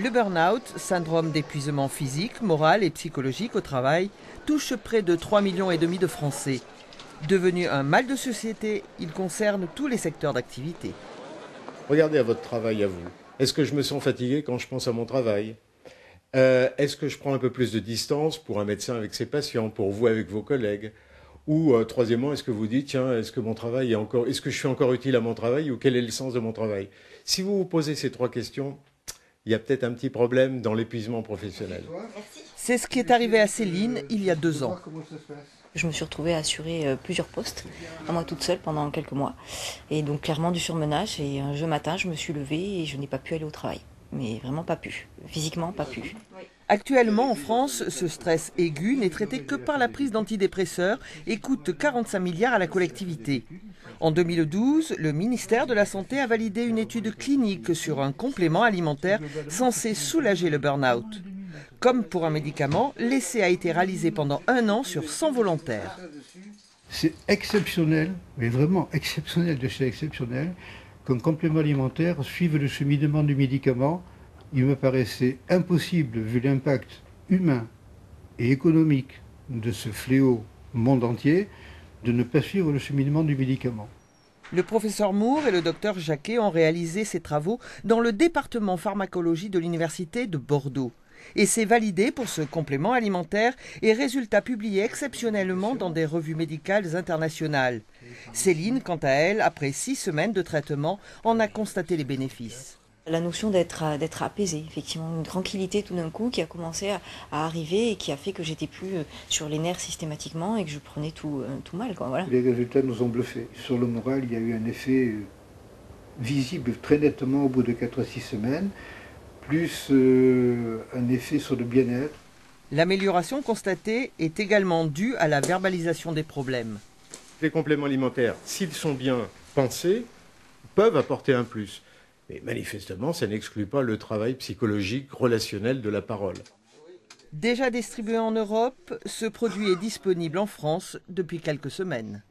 Le burn-out, syndrome d'épuisement physique, moral et psychologique au travail, touche près de 3,5 millions de Français. Devenu un mal de société, il concerne tous les secteurs d'activité. Regardez à votre travail à vous. Est-ce que je me sens fatigué quand je pense à mon travail? Est-ce que je prends un peu plus de distance pour un médecin avec ses patients, pour vous avec vos collègues? Ou troisièmement, est-ce que vous dites, tiens, est-ce que je suis encore utile à mon travail ou quel est le sens de mon travail? Si vous vous posez ces trois questions, il y a peut-être un petit problème dans l'épuisement professionnel. C'est ce qui est arrivé à Céline il y a 2 ans. Je me suis retrouvée à assurer plusieurs postes, à moi toute seule pendant quelques mois. Et donc clairement du surmenage. Et un jeudi matin, je me suis levée et je n'ai pas pu aller au travail. Mais vraiment pas pu. Physiquement, pas pu. Actuellement, en France, ce stress aigu n'est traité que par la prise d'antidépresseurs et coûte 45 milliards à la collectivité. En 2012, le ministère de la Santé a validé une étude clinique sur un complément alimentaire censé soulager le burn-out. Comme pour un médicament, l'essai a été réalisé pendant 1 an sur 100 volontaires. C'est exceptionnel, mais vraiment exceptionnel de chez exceptionnel, qu'un complément alimentaire suive le cheminement du médicament. Il me paraissait impossible, vu l'impact humain et économique de ce fléau monde entier, de ne pas suivre le cheminement du médicament. Le professeur Moore et le docteur Jacquet ont réalisé ces travaux dans le département pharmacologie de l'université de Bordeaux. Et c'est validé pour ce complément alimentaire et résultats publiés exceptionnellement dans des revues médicales internationales. Céline, quant à elle, après 6 semaines de traitement, en a constaté les bénéfices. La notion d'être apaisée, effectivement, une tranquillité tout d'un coup qui a commencé à arriver et qui a fait que j'étais plus sur les nerfs systématiquement et que je prenais tout mal, quoi, voilà. Les résultats nous ont bluffés. Sur le moral, il y a eu un effet visible très nettement au bout de 4 à 6 semaines, plus un effet sur le bien-être. L'amélioration constatée est également due à la verbalisation des problèmes. Les compléments alimentaires, s'ils sont bien pensés, peuvent apporter un plus. Mais manifestement, ça n'exclut pas le travail psychologique, relationnel de la parole. Déjà distribué en Europe, ce produit est disponible en France depuis quelques semaines.